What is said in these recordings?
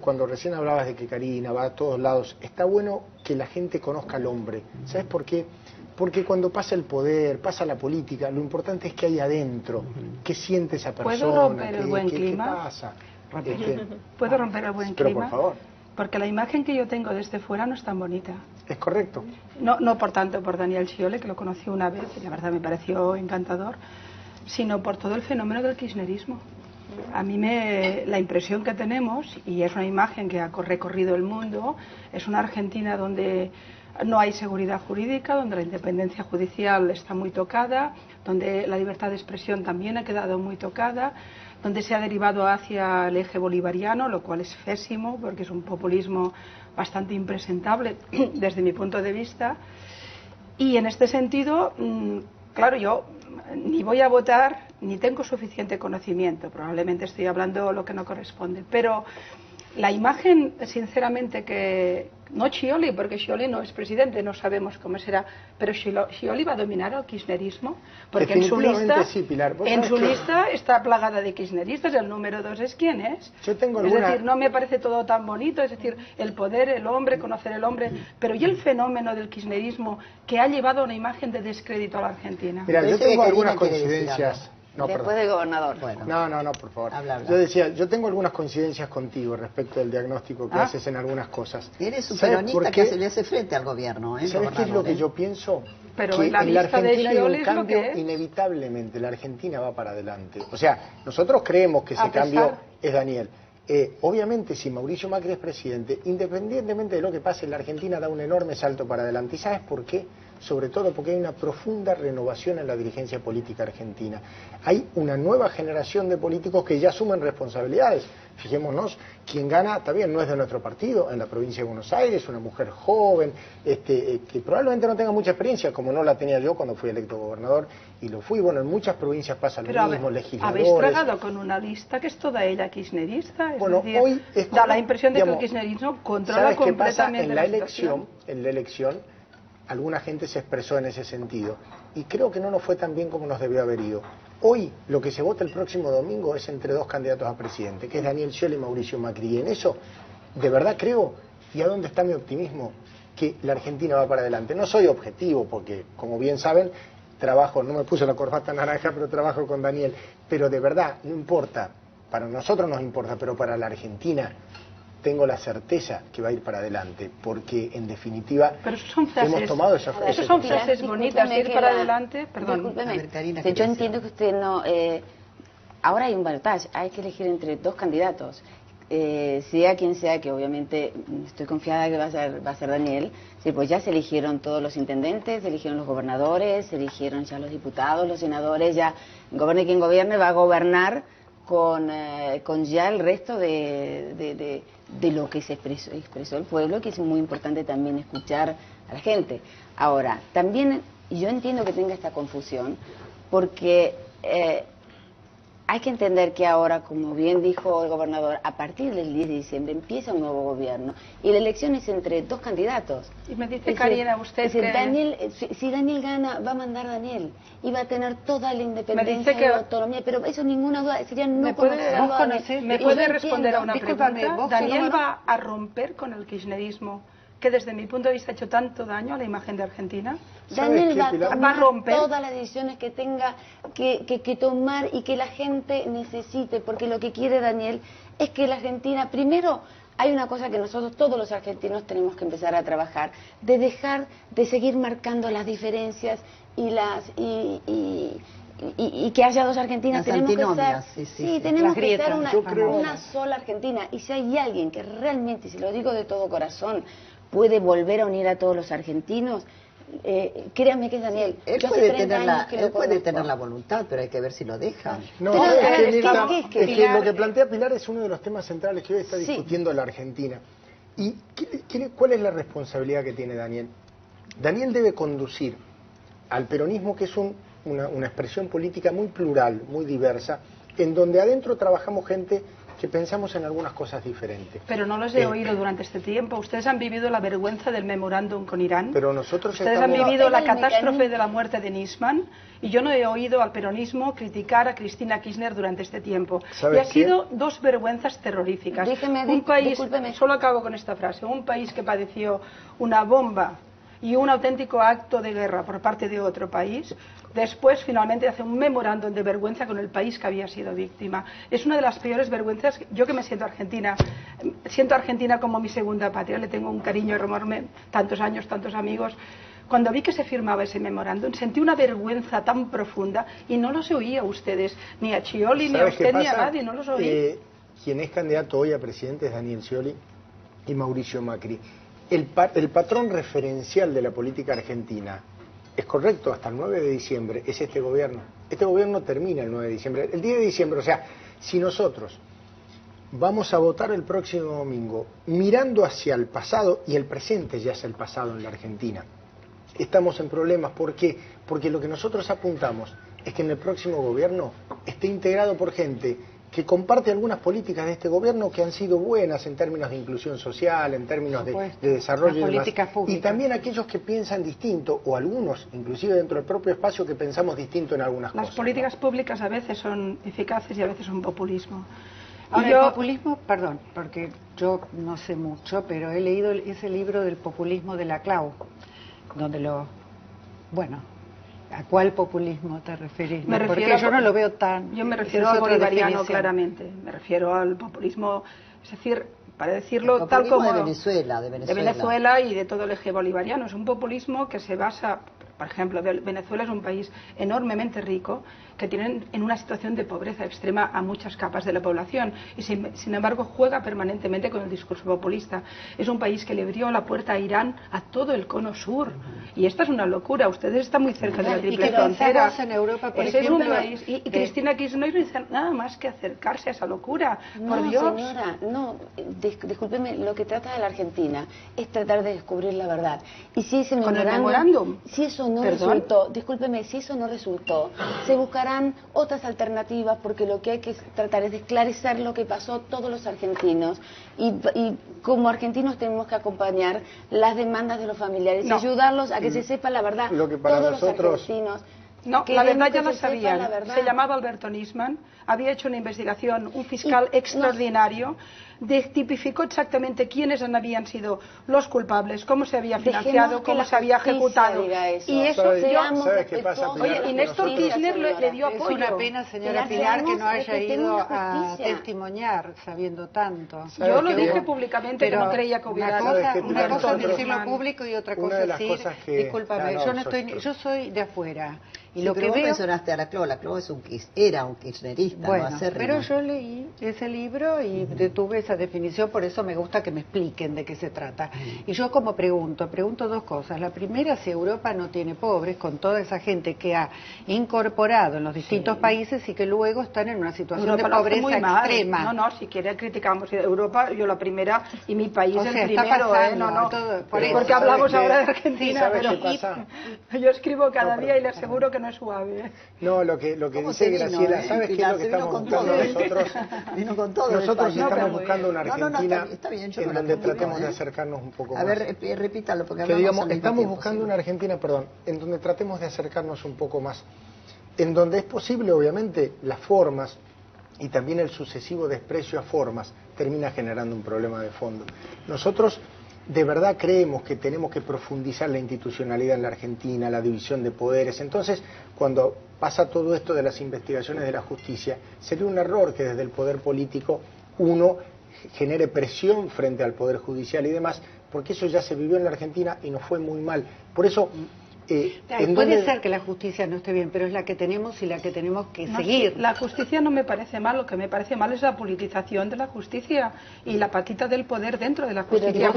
Cuando recién hablabas de que Karina va a todos lados, está bueno que la gente conozca al hombre. ¿Sabes por qué? Porque cuando pasa el poder, pasa la política, lo importante es que hay adentro, qué siente esa persona, ¿Puedo romper el buen clima? ¿Qué pasa? ¿Puedo romper el buen pero clima? Por favor. Porque la imagen que yo tengo desde fuera no es tan bonita. Es correcto. No por tanto por Daniel Scioli, que lo conocí una vez y la verdad me pareció encantador, sino por todo el fenómeno del kirchnerismo. A mí la impresión que tenemos, y es una imagen que ha recorrido el mundo, es una Argentina donde no hay seguridad jurídica, donde la independencia judicial está muy tocada, donde la libertad de expresión también ha quedado muy tocada, donde se ha derivado hacia el eje bolivariano, lo cual es pésimo porque es un populismo bastante impresentable desde mi punto de vista. Y en este sentido, claro, yo ni voy a votar ni tengo suficiente conocimiento, probablemente estoy hablando lo que no corresponde, pero la imagen, sinceramente, que no Scioli, porque Scioli no es presidente, no sabemos cómo será, pero Scioli va a dominar al kirchnerismo, porque en su lista, sí, Pilar, lista está plagada de kirchneristas. El número 2 es quién es. Yo tengo es decir, no me parece todo tan bonito, es decir, el poder, el hombre, conocer el hombre, pero y el fenómeno del kirchnerismo que ha llevado a una imagen de descrédito a la Argentina. Mira, yo tengo algunas coincidencias. No, después del gobernador. Bueno. No, por favor. Habla. Yo decía, yo tengo algunas coincidencias contigo respecto del diagnóstico que haces en algunas cosas. Y eres un peronista que se le hace frente al gobierno, ¿eh? ¿Sabes qué es lo que yo pienso? Pero que en la Argentina hay un es cambio, lo que es. inevitablemente, la Argentina va para adelante. O sea, nosotros creemos que ese cambio es Daniel. Obviamente, si Mauricio Macri es presidente, independientemente de lo que pase, la Argentina da un enorme salto para adelante. ¿Y sabes por qué? Sobre todo porque hay una profunda renovación en la dirigencia política argentina. Hay una nueva generación de políticos que ya asumen responsabilidades. Fijémonos, quien gana también no es de nuestro partido, en la provincia de Buenos Aires, una mujer joven, que probablemente no tenga mucha experiencia, como no la tenía yo cuando fui electo gobernador, y lo fui. Bueno, en muchas provincias pasa lo mismo, legisladores. Habéis tragado con una lista que es toda ella kirchnerista, bueno, decir, hoy da la impresión de que el kirchnerismo controla completamente en la elección, alguna gente se expresó en ese sentido y creo que no nos fue tan bien como nos debió haber ido. Hoy lo que se vota el próximo domingo es entre dos candidatos a presidente, que es Daniel Scioli y Mauricio Macri. Y en eso, de verdad creo, y a dónde está mi optimismo, que la Argentina va para adelante. No soy objetivo porque, como bien saben, trabajo, no me puse la corbata naranja, pero trabajo con Daniel. Pero de verdad, no importa, para nosotros nos importa, pero para la Argentina tengo la certeza que va a ir para adelante, porque en definitiva hemos tomado esa frase. Esas son frases bonitas, ir para adelante. Perdón. Discúlpeme, Karina, yo entiendo que usted no... ahora hay un balotaje, hay que elegir entre dos candidatos. Sea quien sea, que obviamente estoy confiada que va a ser Daniel, sí, pues ya se eligieron todos los intendentes, se eligieron los gobernadores, se eligieron ya los diputados, los senadores, ya gobierne quien gobierne, va a gobernar con ya el resto de lo que se expresó el pueblo, que es muy importante también escuchar a la gente. Ahora, también yo entiendo que tenga esta confusión, porque hay que entender que ahora, como bien dijo el gobernador, a partir del 10 de diciembre empieza un nuevo gobierno y la elección es entre dos candidatos. Y me dice Karina, usted que... Daniel, si Daniel gana, va a mandar Daniel y va a tener toda la independencia y la autonomía, pero eso ninguna duda, sería no conocer. ¿Me puede responder a una pregunta? Daniel va a romper con el kirchnerismo, que desde mi punto de vista ha hecho tanto daño a la imagen de Argentina. Daniel va a romper todas las decisiones que tenga que tomar y que la gente necesite, porque lo que quiere Daniel es que la Argentina, primero, hay una cosa que nosotros todos los argentinos tenemos que empezar a trabajar, de dejar de seguir marcando las diferencias y que haya dos Argentinas. Tenemos que ser, tenemos que ser una sola Argentina. Y si hay alguien que realmente, si lo digo de todo corazón, puede volver a unir a todos los argentinos, créanme que es Daniel. Él puede tener la voluntad, pero hay que ver si lo deja. No, es que lo que plantea Pilar es uno de los temas centrales que hoy está discutiendo la Argentina. ¿Y cuál es la responsabilidad que tiene Daniel? Daniel debe conducir al peronismo, que es una expresión política muy plural, muy diversa, en donde adentro trabajamos gente que pensamos en algunas cosas diferentes. Pero no los he oído durante este tiempo. Ustedes han vivido la vergüenza del memorándum con Irán. Pero nosotros Ustedes estamos... han vivido la catástrofe de la muerte de Nisman, y yo no he oído al peronismo criticar a Cristina Kirchner durante este tiempo. Y ha sido dos vergüenzas terroríficas. Un país, solo acabo con esta frase, un país que padeció una bomba y un auténtico acto de guerra por parte de otro país, después finalmente hace un memorándum de vergüenza con el país que había sido víctima. Es una de las peores vergüenzas. Yo que me siento argentina como mi segunda patria, le tengo un cariño enorme, tantos años, tantos amigos. Cuando vi que se firmaba ese memorándum, sentí una vergüenza tan profunda y no los oía a ustedes, ni a Scioli, ni a usted, ni a nadie, no los oí. Quien es candidato hoy a presidente es Daniel Scioli y Mauricio Macri. El patrón referencial de la política argentina, es correcto, hasta el 9 de diciembre, es este gobierno. Este gobierno termina el 9 de diciembre. El 10 de diciembre, o sea, si nosotros vamos a votar el próximo domingo mirando hacia el pasado, y el presente ya es el pasado en la Argentina, estamos en problemas. ¿Por qué? Porque lo que nosotros apuntamos es que en el próximo gobierno esté integrado por gente que comparte algunas políticas de este gobierno que han sido buenas en términos de inclusión social, en términos de desarrollo y demás. Y también aquellos que piensan distinto, o algunos, inclusive dentro del propio espacio, que pensamos distinto en algunas cosas. Las políticas públicas a veces son eficaces y a veces son populismo. Ahora, el populismo, perdón, porque yo no sé mucho, pero he leído ese libro del populismo de Laclau, donde ¿a cuál populismo te referís? Porque yo no lo veo tan... Yo me refiero al bolivariano, claramente. Me refiero al populismo, es decir, para decirlo tal como... de Venezuela. De Venezuela y de todo el eje bolivariano. Es un populismo que se basa... Por ejemplo, Venezuela es un país enormemente rico que tiene en una situación de pobreza extrema a muchas capas de la población y sin embargo juega permanentemente con el discurso populista. Es un país que le abrió la puerta a Irán, a todo el cono sur, y esta es una locura. Ustedes están muy cerca de la triple frontera. En Europa, por Ese ejemplo, es un país, y Cristina Kirchner no dice nada más que acercarse a esa locura. No, por Dios. Señora, no, discúlpeme, lo que trata de la Argentina es tratar de descubrir la verdad. Y si ese memorándum, si eso no resultó, discúlpeme, si eso no resultó, se buscarán otras alternativas, porque lo que hay que tratar es de esclarecer lo que pasó a todos los argentinos, y como argentinos tenemos que acompañar las demandas de los familiares y ayudarlos a que se sepa la verdad. Lo que para todos nosotros... los argentinos... No, la verdad ya la sabían. Se llamaba Alberto Nisman, había hecho una investigación, un fiscal extraordinario, tipificó exactamente quiénes habían sido los culpables, cómo se había financiado, cómo se había ejecutado. Y eso ¿Sabes qué pasa, Pilar? Oye, y Néstor Kirchner le dio apoyo. Es una pena, señora Pilar, que no haya ido a testimoniar sabiendo tanto. Yo lo dije públicamente, que no creía que hubiera... Una cosa es decirlo público y otra cosa es decir, discúlpame, yo soy de afuera. Y lo que vos veo... mencionaste a Laclau era un kirchnerista. Bueno, pero yo leí ese libro y tuve esa definición, por eso me gusta que me expliquen de qué se trata. Y yo como pregunto dos cosas. La primera, si Europa no tiene pobres, con toda esa gente que ha incorporado en los distintos países y que luego están en una situación de pobreza extrema. No, si quiere criticamos Europa, yo la primera y mi país el primero, porque hablamos ahora de Argentina, pero yo escribo cada día y le aseguro que no es suave. No, lo que dice Graciela, ¿sabes qué es lo que estamos buscando nosotros? Vino con todo. Nosotros estamos buscando una Argentina en donde tratemos de acercarnos un poco más. A ver, repítalo, porque estamos buscando una Argentina, en donde tratemos de acercarnos un poco más. En donde es posible, obviamente, las formas y también el sucesivo desprecio a formas termina generando un problema de fondo. Nosotros de verdad creemos que tenemos que profundizar la institucionalidad en la Argentina, la división de poderes. Entonces, cuando pasa todo esto de las investigaciones de la justicia, sería un error que desde el poder político uno genere presión frente al poder judicial y demás, porque eso ya se vivió en la Argentina y nos fue muy mal. Por eso... puede ser que la justicia no esté bien, pero es la que tenemos y la que tenemos que seguir. La justicia no me parece mal, lo que me parece mal es la politización de la justicia y la patita del poder dentro de la justicia.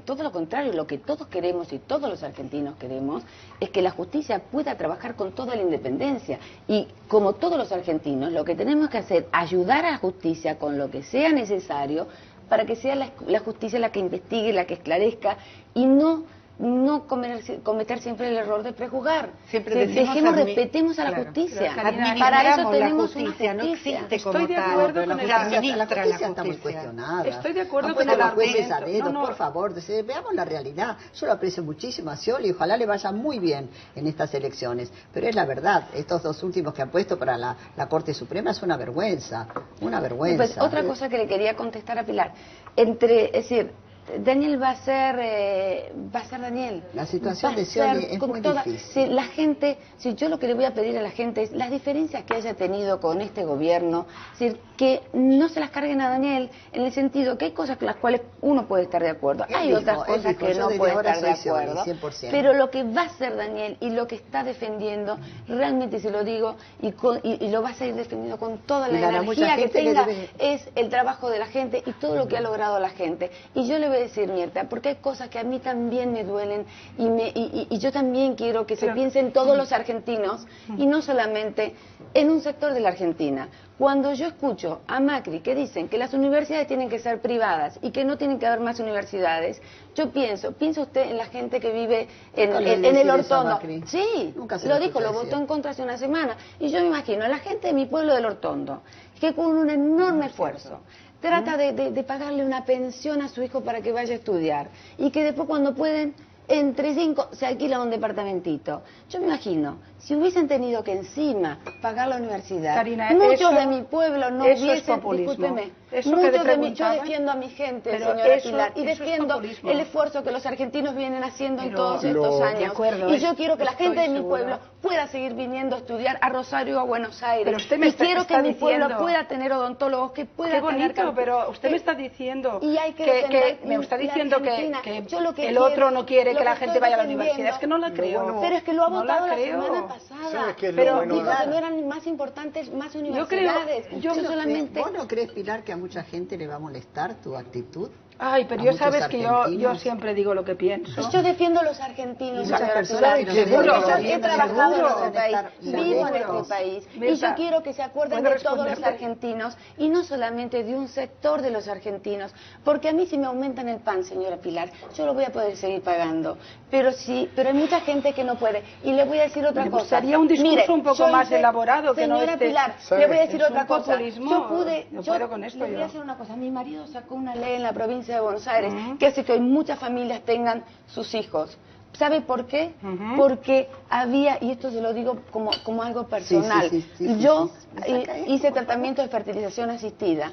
Todo lo contrario, lo que todos queremos y todos los argentinos queremos es que la justicia pueda trabajar con toda la independencia, y como todos los argentinos lo que tenemos que hacer es ayudar a la justicia con lo que sea necesario para que sea la justicia la que investigue, la que esclarezca, y no no cometer siempre el error de prejuzgar. Siempre decimos respetemos a la claro, justicia. Para eso tenemos la justicia, no existe como Estoy de tal. acuerdo con la administra justicia la está muy justicia. cuestionada. Estoy de acuerdo no con el ponemos jueces a argumento. dedo, No, no. por favor. Veamos la realidad. Yo lo aprecio muchísimo a Scioli y ojalá le vaya muy bien en estas elecciones. Pero es la verdad, estos dos últimos que han puesto para la Corte Suprema es una vergüenza. Una vergüenza. Pues otra cosa que le quería contestar a Pilar. Es decir, Daniel va a ser Daniel. La situación Va de a Scioli ser es con muy toda- difícil. Si la gente, si yo lo que le voy a pedir a la gente es las diferencias que haya tenido con este gobierno, es decir, que no se las carguen a Daniel en el sentido que hay cosas con las cuales uno puede estar de acuerdo, Él hay dijo, otras él cosas dijo, que yo no desde puede ahora estar de soy Scioli, acuerdo, 100%. pero lo que va a hacer Daniel y lo que está defendiendo, realmente se lo digo, y lo va a seguir defendiendo con toda la Pilar, a mucha energía que gente le tenga, debe- es el trabajo de la gente y todo lo que ha logrado la gente. Y yo le voy a decir, Mirta, porque hay cosas que a mí también me duelen y yo también quiero que se Pero- piense en todos los argentinos y no solamente en un sector de la Argentina. Cuando yo escucho a Macri que dicen que las universidades tienen que ser privadas y que no tienen que haber más universidades, yo piensa usted en la gente que vive Nunca le en decir el eso a Hortondo. Macri. Sí, Nunca se lo lo dijo, escuché lo decir. votó en contra hace una semana. Y yo me imagino a la gente de mi pueblo del Hortondo, que con un enorme esfuerzo trata de pagarle una pensión a su hijo para que vaya a estudiar y que después cuando pueden, entre 5 se alquila un departamentito. Yo me imagino, si hubiesen tenido que encima pagar la universidad, Karina, muchos eso- de mi pueblo no eso es hubiesen, populismo. discúlpeme, Eso que muchos te yo preguntaba, defiendo a mi gente, pero señora eso- Pilar, y eso es defiendo populismo. el esfuerzo que los argentinos vienen haciendo en Pero todos estos lo- años. de acuerdo, Y yo quiero que la estoy gente de mi segura. pueblo pueda seguir viniendo a estudiar a Rosario o a Buenos Aires. Pero usted me y está- quiero está que mi pueblo diciendo- pueda tener odontólogos, que pueda Qué tener bonito, campo- pero usted me está diciendo y hay que que defender me está la diciendo Argentina. que Yo lo que el quiero- otro no quiere lo que la que gente estoy vaya a la defendiendo- universidad. Es que no la creo. bueno- Pero es que lo ha No la votado la creo. semana pasada. ¿Sabes qué es lo Pero bueno dijo de- que no eran más importantes, más creo- universidades. yo no- solamente... ¿Vos no crees, Pilar, que a mucha gente le va a molestar tu actitud? Ay, pero A yo muchos sabes que yo argentinos. siempre digo lo que pienso. Pues yo defiendo a los argentinos, Y muchas señora personas Pilar. que nos Seguro, Porque yo he seguro, trabajado en seguro. este país, Seguro. vivo en Seguro. este país. Y Mirta, yo quiero que se acuerden ¿puedo de todos los responderle? argentinos y no solamente de un sector de los argentinos. Porque a mí si me aumentan el pan, señora Pilar, yo lo voy a poder seguir pagando. Pero hay mucha gente que no puede. Y le voy a decir otra Me cosa. gustaría un discurso Mire, un poco yo más elaborado, que no Señora esté- Pilar, ¿sabe? le voy a decir Es otra un cosa. populismo, Yo pude... no puedo con esto le voy yo. a decir una cosa. Mi marido sacó una ley en la provincia de Buenos Aires que hace que hoy muchas familias tengan sus hijos. ¿Sabe por qué? Ujú. Porque había, y esto se lo digo como algo personal, sí, yo sí. Me saca esto, hice por tratamiento de fertilización asistida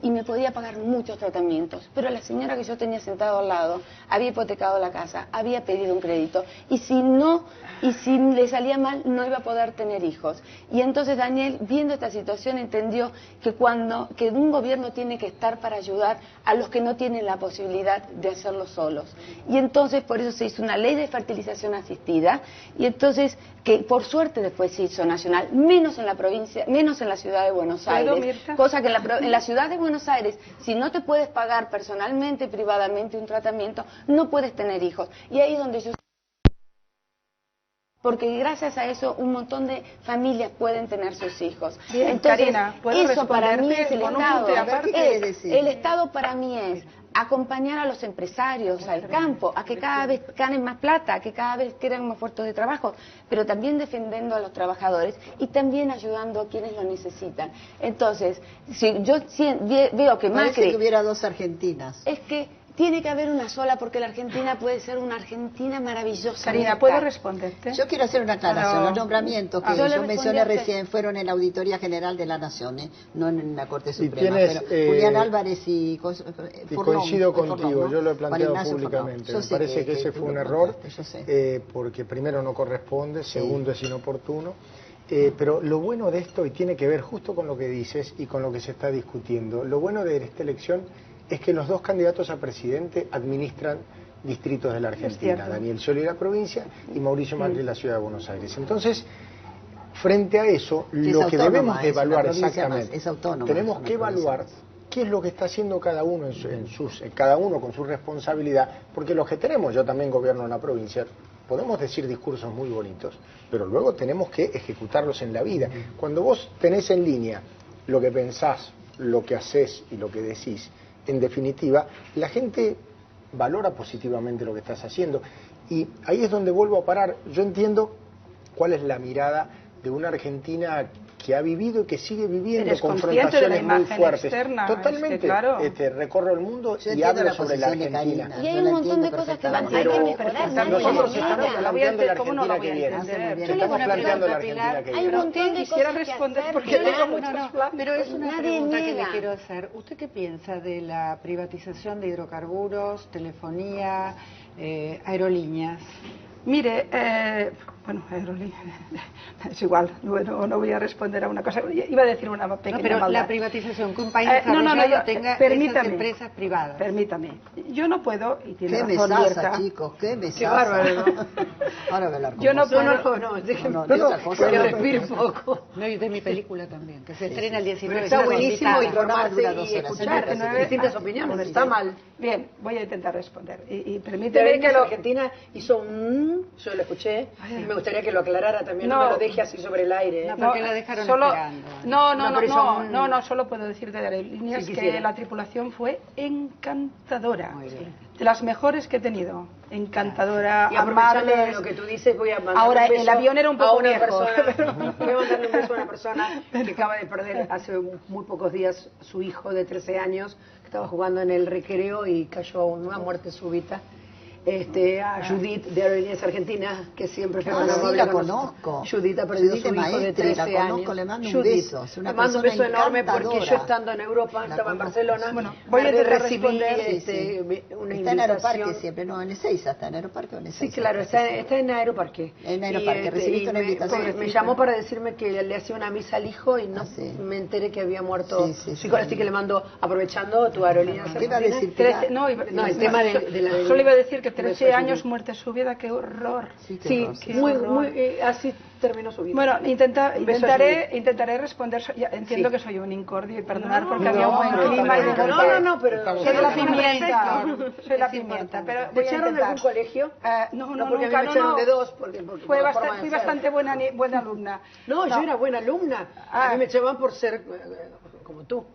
y me podía pagar muchos tratamientos, pero la señora que yo tenía sentado al lado había hipotecado la casa, había pedido un crédito, y si le salía mal no iba a poder tener hijos. Y entonces Daniel, viendo esta situación, entendió que un gobierno tiene que estar para ayudar a los que no tienen la posibilidad de hacerlo solos. Y entonces por eso se hizo una ley de fertilización asistida, y entonces que por suerte después se hizo nacional, menos en la provincia, menos en la ciudad de Buenos ¿Puedo, Aires, Mirta? cosa que en la ciudad de Buenos Aires, si no te puedes pagar personalmente, privadamente un tratamiento, no puedes tener hijos. Y ahí es donde yo... Porque gracias a eso un montón de familias pueden tener sus hijos. Bien, Entonces, Karina, ¿puedo eso para mí responderte es el con un Estado. punto y A ver, ¿qué quiere decir? El Estado para mí es acompañar a los empresarios, al campo, a que cada vez ganen más plata, a que cada vez creen más puestos de trabajo, pero también defendiendo a los trabajadores y también ayudando a quienes lo necesitan. Entonces, si yo veo que Parece Macri... que hubiera dos Argentinas. Es que tiene que haber una sola, porque la Argentina puede ser una Argentina maravillosa. Karina, ¿puedo responderte? Yo quiero hacer una aclaración. Pero- Los nombramientos que Ah, yo le yo respondí mencioné a usted. recién fueron en la Auditoría General de la Nación, no en la Corte Suprema. tienes, Pero Julián Álvarez y coincido Forlón, contigo, ¿no? yo lo he Juan planteado Ignacio públicamente. Forlón. Yo Me sé parece que ese tú fue un lo error, planteaste, yo sé. porque primero no corresponde, segundo es inoportuno. Pero lo bueno de esto, y tiene que ver justo con lo que dices y con lo que se está discutiendo, lo bueno de esta elección es que los dos candidatos a presidente administran distritos de la Argentina, cierto. Daniel Scioli de la provincia y Mauricio Macri de la ciudad de Buenos Aires. Entonces, frente a eso, Que es lo que autónoma, debemos de es una evaluar provincia exactamente, más, es autónoma, tenemos es una que evaluar provincia más. qué es lo que está haciendo cada uno cada uno con su responsabilidad, porque los que tenemos, yo también gobierno en la provincia, podemos decir discursos muy bonitos, pero luego tenemos que ejecutarlos en la vida. Cuando vos tenés en línea lo que pensás, lo que haces y lo que decís, en definitiva, la gente valora positivamente lo que estás haciendo. Y ahí es donde vuelvo a parar. Yo entiendo cuál es la mirada de una Argentina que ha vivido y que sigue viviendo Eres consciente de la confrontaciones muy imagen fuertes. externa, Totalmente. es que, claro. Recorro el mundo Yo y entiendo hablo la sobre la posición de Argentina. Karina. Y hay Yo un la montón de entiendo cosas que perfectamente. hay que Pero mejorar. Nadie nosotros lo estamos niega. planteando la ¿Cómo no lo Argentina voy que a viene. entender? Yo Yo le Estamos voy a planteando la preguntar, Argentina que Hay un viene. montón de Quisiera cosas que responder hacer, porque que tengo nadie- muchos planes. Pero es una Nadie pregunta que le niega. quiero hacer. ¿Usted qué piensa de la privatización de hidrocarburos, telefonía, aerolíneas? Mire, bueno, es igual, bueno, no voy a responder a una cosa. Iba a decir una pequeña No, pero maldad. la privatización, que un país No, desarrollado tenga esas permítame, empresas privadas. Permítame, yo no puedo, y tiene Qué razón mesaza, Mirta. chicos, qué mesaza. Qué bárbaro, ¿no? Ahora voy a hablar con Yo no vos. puedo, No, déjeme No, de otra cosa. que no. respire poco. No, y de mi película también, que se estrena el 19. Está Estás buenísimo invitada. informarse Dura 2 y horas. escuchar Señor, distintas ah, opiniones. bueno, Está mal. Bien, voy a intentar responder. Y Te permíteme ven que la lo... Argentina hizo un... Yo lo escuché y me gustaría que lo aclarara también. No, No. me lo deje así sobre el aire. No, porque la dejaron solo, esperando. No, pero son- solo puedo decirte de aerolíneas Sí, que quisiera. la tripulación fue encantadora. Muy bien. De las mejores que he tenido. Encantadora, Y aprovechando amables. lo que tú dices, voy a mandar Ahora, un beso el avión era un poco a una viejo. persona. Voy a mandarle un beso a una persona que acaba de perder hace muy pocos días su hijo de 13 años, que estaba jugando en el recreo y cayó a una muerte súbita. A Judith de Aerolíneas Argentinas, que siempre fue Ah, tan sí, amable la con nosotros. conozco. Judith ha perdido Judith su es hijo de maestra, 13 la conozco, años. le mando un Judith, beso, es una le mando un beso persona enorme porque yo encantadora. estando en Europa, La estaba en conozco. Barcelona, Bueno, voy a me intentar recibí responder. Sí, sí. una Está en invitación. Aeroparque siempre, no, en Ezeiza, está en Aeroparque o en Sí, Ezeiza. claro, está en Aeroparque. En Aeroparque, recibiste una invitación. Me llamó para decirme que le hacía una misa al hijo y no Ah, sí. me enteré que había muerto Sí, sí, su hijo, sí. así que le mando, aprovechando tu aerolínea. ¿Qué iba a Argentina. decir, Pilar? No, el tema de la... Solo iba a decir que de 13 los años Judith. muerte súbita, qué horror. Sí, qué Sí, horror, sí. Qué así terminó su vida. Bueno, Un beso a intentaré responder. Ya entiendo Sí. que soy un incordio y perdonar No, porque no, había un buen no, clima y de no, repente- no, pero... Soy la Pero- pimienta, soy la Es pimienta, importante. pero ¿Te voy a echaron de intentar. algún colegio? No, porque a mí nunca, me echaron de dos, porque Fui por la forma de fui ser. bastante buena alumna. No, yo era buena alumna. Ah. A mí me echaban por ser como tú.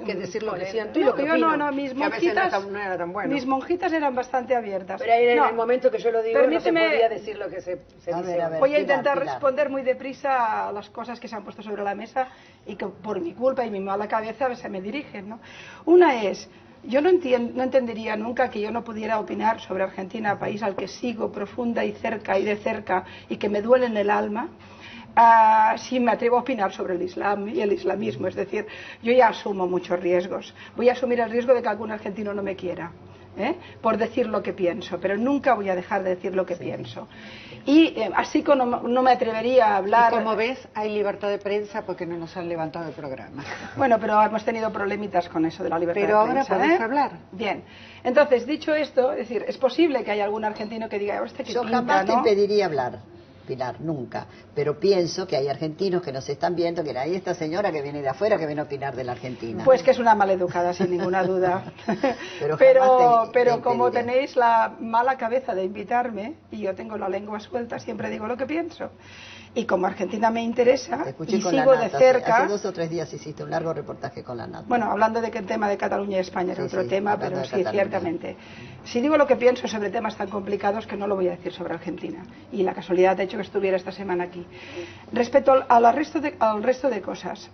Que decir lo que siento y lo que yo opino, mis que a veces monjitas, no era tan bueno. mis monjitas eran bastante abiertas. Pero ahí en No, el momento que yo lo digo permíteme- no se podía decir lo que se A dice. ver, a ver. Voy a Pilar, intentar Pilar. responder muy deprisa a las cosas que se han puesto sobre la mesa y que por mi culpa y mi mala cabeza se me dirigen, ¿no? Una es, yo no entendería nunca que yo no pudiera opinar sobre Argentina, país al que sigo profunda y de cerca y que me duele en el alma. Si me atrevo a opinar sobre el Islam y el islamismo, es decir, yo ya asumo muchos riesgos. Voy a asumir el riesgo de que algún argentino no me quiera, por decir lo que pienso, pero nunca voy a dejar de decir lo que pienso. Y así que no me atrevería a hablar. Y como ves, hay libertad de prensa porque no nos han levantado el programa. Bueno, pero hemos tenido problemitas con eso de la libertad Pero de ahora prensa. podés hablar. Bien. Entonces, dicho esto, es decir, es posible que haya algún argentino que diga, "Hostia, qué Yo pinta, jamás te ¿no?". impediría hablar, Pilar, nunca. Pero pienso que hay argentinos que nos están viendo, que hay esta señora que viene de afuera que viene a opinar de la Argentina. Pues que es una maleducada, sin ninguna duda. Pero pero jamás te como impediré. tenéis la mala cabeza de invitarme, y yo tengo la lengua suelta, siempre digo lo que pienso. Y como Argentina me interesa, Te escuché y con sigo la de Nata, cerca... hace 2 o 3 días hiciste un largo reportaje con la Nata. Bueno, hablando de que el tema de Cataluña y España es Sí, otro sí, tema, hablando pero de sí, Cataluña. ciertamente. Si digo lo que pienso sobre temas tan complicados, que no lo voy a decir sobre Argentina. Y la casualidad ha hecho que estuviera esta semana aquí. Respecto al resto de cosas,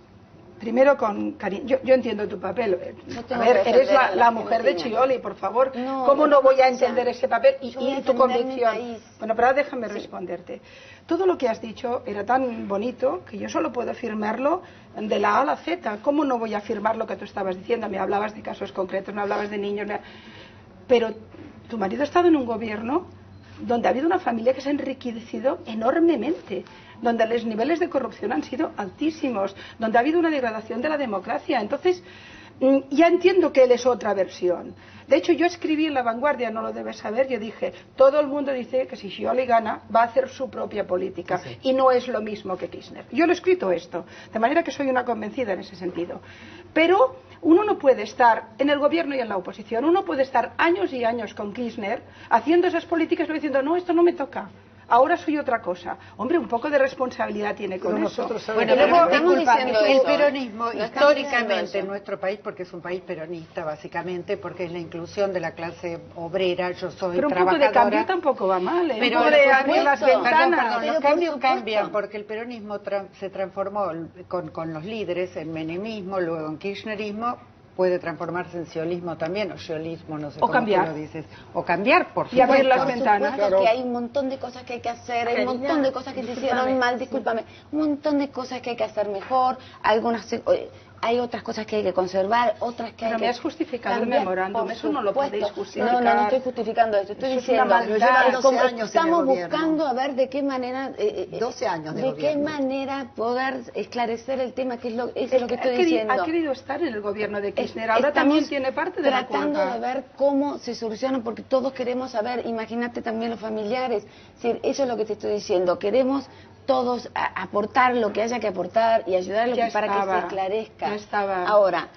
primero con cariño, yo entiendo tu papel. No A tengo ver, que eres defender a la la mujer de Argentina. Chioli, por favor. No, ¿Cómo no, no voy a o sea, entender ese papel yo voy a y tu defender mi convicción? país. Bueno, pero ahora déjame responderte. Todo lo que has dicho era tan bonito que yo solo puedo afirmarlo de la A a la Z. ¿Cómo no voy a afirmar lo que tú estabas diciendo? Me hablabas de casos concretos, me hablabas de niños. Pero tu marido ha estado en un gobierno donde ha habido una familia que se ha enriquecido enormemente, donde los niveles de corrupción han sido altísimos, donde ha habido una degradación de la democracia. Entonces, ya entiendo que él es otra versión. De hecho, yo escribí en La Vanguardia, no lo debes saber, yo dije, todo el mundo dice que si Scioli gana, va a hacer su propia política, Sí. y no es lo mismo que Kirchner. Yo lo he escrito esto, de manera que soy una convencida en ese sentido. Pero uno no puede estar en el gobierno y en la oposición, uno puede estar años y años con Kirchner, haciendo esas políticas y diciendo, no, esto no me toca. ahora soy otra cosa. Hombre, un poco de responsabilidad tiene con Pero eso. nosotros Bueno, sabemos pero que- disculpa, diciendo el eso. peronismo No estamos diciendo históricamente en eso. nuestro país, porque es un país peronista básicamente, porque es la inclusión de la clase obrera, yo soy Pero un poco trabajadora. de cambio tampoco va mal, ¿eh? Pero Un poco de abrir las supuesto. ventanas. Perdón, Pero los por cambios supuesto. cambian porque el peronismo se transformó con los líderes en menemismo, luego en kirchnerismo, puede transformarse en siolismo también, o siolismo, no sé O cómo cambiar. tú lo dices. O cambiar, por Y abrir supuesto. las Por ventanas. supuesto Claro. que hay un montón de cosas que hay que hacer, hay un montón de cosas que se hicieron mal, discúlpame, un montón de cosas que hay que hacer mejor, hay otras cosas que hay que conservar, otras que Pero hay me que has justificado el cambiar, memorándum, por eso no lo supuesto. podéis justificar. No estoy justificando esto, estoy Eso es una diciendo, maldad. Llevan 12 como años en el estamos gobierno. buscando a ver de qué manera, 12 años de qué gobierno. manera poder esclarecer el tema, que es lo que estoy Ha diciendo. querido estar en el gobierno de Kirchner, ahora Estamos también tiene parte de la tratando culpa. de ver cómo se solucionan, porque todos queremos saber, imagínate también los familiares, es decir, eso es lo que te estoy diciendo, queremos todos aportar lo que haya que aportar y ayudar a lo Ya que, para que estaba, se esclarezca. ya estaba. Ahora,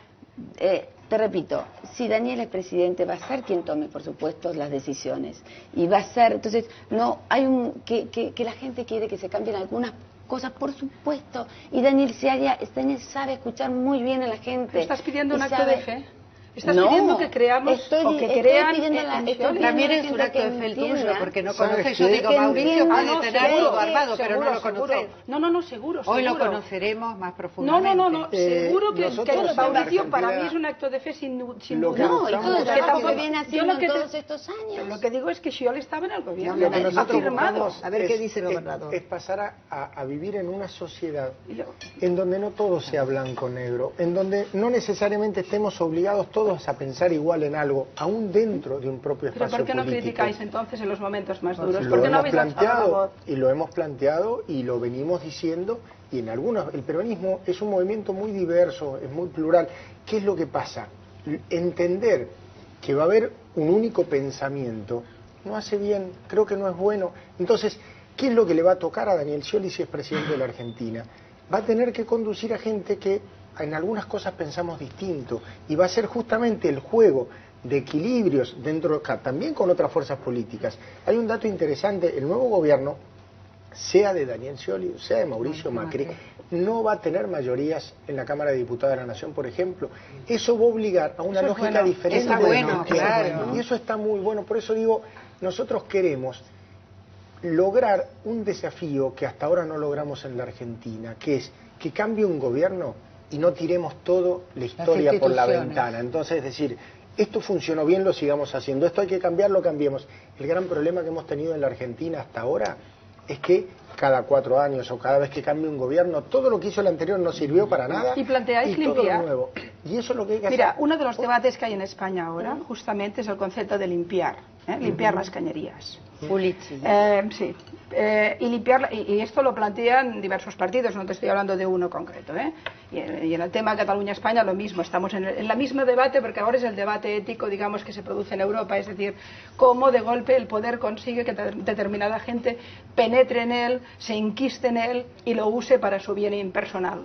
te repito, si Daniel es presidente, va a ser quien tome, por supuesto, las decisiones. Y va a ser, entonces, no, hay que la gente quiere que se cambien algunas cosas, por supuesto. Y Daniel sabe escuchar muy bien a la gente. ¿Pero estás pidiendo y un acto sabe- de fe? ¿Estás No, pidiendo que creamos estoy- o que estoy crean pidiendo en la- Scioli? estoy También pidiendo es un a la acto gente de que fe tuyo, entienda. porque no ¿Sabes conoces. qué? Yo digo, Que Mauricio entienda. puede no, tener seguro, todo armado, pero no lo seguro. conoces. No, seguro, Hoy lo seguro. conoceremos más No, profundamente. seguro que nosotros en Mauricio para Argentina, mí es un acto de fe sin lo duda. que No, y todo buscamos- el Que trabajo tampoco- que viene yo haciendo lo que en te- todos estos años. Lo que digo es que Scioli estaba en el gobierno. Lo que nosotros afirmado. buscamos A ver qué dice el es- gobernador. es pasar a vivir en una sociedad Y lo- en donde no todo sea blanco-negro, en donde no necesariamente estemos obligados todos a pensar igual en algo, aún dentro de un propio Pero espacio ¿por qué no político. criticáis entonces en los momentos más duros? Lo ¿Por qué no hemos habéis alzado la planteado voz? y lo hemos planteado y lo venimos diciendo, y en algunos el peronismo es un movimiento muy diverso, es muy plural. ¿Qué es lo que pasa? Entender que va a haber un único pensamiento no hace bien, creo que no es bueno. Entonces, ¿qué es lo que le va a tocar a Daniel Scioli si es presidente de la Argentina? Va a tener que conducir a gente que en algunas cosas pensamos distinto, y va a ser justamente el juego de equilibrios dentro, también con otras fuerzas políticas. Hay un dato interesante: el nuevo gobierno, sea de Daniel Scioli, sea de Mauricio Macri, no va a tener mayorías en la Cámara de Diputados de la Nación, por ejemplo. Eso va a obligar a una Eso es lógica bueno. diferente Está de bueno, gestión. claro. Y eso está muy bueno. Por eso digo, nosotros queremos lograr un desafío que hasta ahora no logramos en la Argentina, que es que cambie un gobierno y no tiremos todo la historia por la instituciones. ventana. Entonces, es decir, esto funcionó bien, lo sigamos haciendo, esto hay que cambiarlo, cambiemos. El gran problema que hemos tenido en la Argentina hasta ahora es que cada 4 años o cada vez que cambie un gobierno, todo lo que hizo el anterior no sirvió para nada. Y planteáis todo limpiar. lo nuevo. Y eso es lo que hay que Mira, hacer. uno de los debates que hay en España ahora justamente es el concepto de limpiar, limpiar las cañerías. Pulizzi. Sí, y limpiar, y esto lo plantean diversos partidos, no te estoy hablando de uno concreto, y en el tema Cataluña-España lo mismo, estamos en la mismo debate, porque ahora es el debate ético, digamos, que se produce en Europa, es decir, cómo de golpe el poder consigue que determinada gente penetre en él, se enquiste en él y lo use para su bien personal.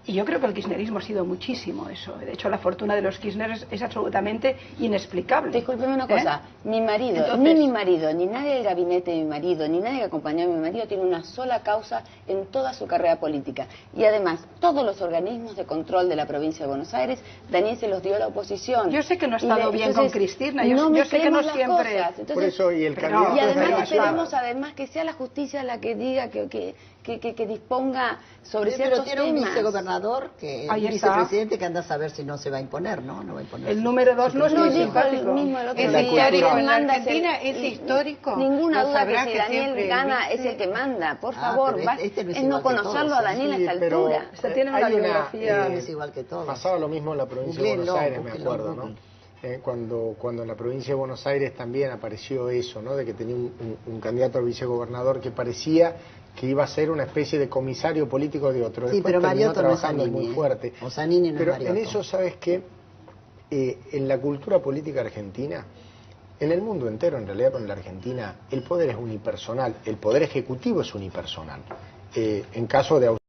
Y yo creo que el kirchnerismo ha sido muchísimo eso. De hecho, la fortuna de los Kirchner es absolutamente inexplicable. Discúlpeme una cosa, mi marido, Entonces- ni mi marido, ni nadie del gabinete de mi marido, ni nadie que acompañó a mi marido tiene una sola causa en toda su carrera política. Y además, todos los organismos de control de la provincia de Buenos Aires, Daniel se los dio a la oposición. Yo sé que no ha Y estado bien con Cristina, yo sé que no mezclemos las siempre- cosas. Entonces, Por eso, y el pero- candidato y es además Daniel esperemos Scioli. además que sea la justicia la que diga que disponga sobre Pero ciertos tiene un temas. vicegobernador, que Ahí el está. vicepresidente, que anda a saber si no se va a imponer, ¿no? No va a imponer. El número 2 no es No muy dijo el simpático. mismo el otro Es día. histórico quien en la manda es Argentina, es histórico. Ninguna Lo duda sabrá que si que Daniel siempre gana el es el que manda. Por Ah, favor, pero este no es es no igual que conocerlo todos, a Daniel a esta Sí, pero- altura. Usted tiene una Hay una, biografía. Es igual que todos. Pasaba lo mismo en la provincia de Googleenlo, Buenos Aires, me búsquenlo, acuerdo, ¿no? Google. Cuando en la provincia de Buenos Aires también apareció eso, ¿no? De que tenía un candidato a vicegobernador que parecía que iba a ser una especie de comisario político de otro. Sí, Después pero terminó Mariotto no es trabajando Zanini, muy ¿eh? fuerte. O Zanini no es Pero en Mariotto. eso, ¿sabes qué? En la cultura política argentina, en el mundo entero, en realidad, pero en la Argentina, el poder es unipersonal, el poder ejecutivo es unipersonal. En caso de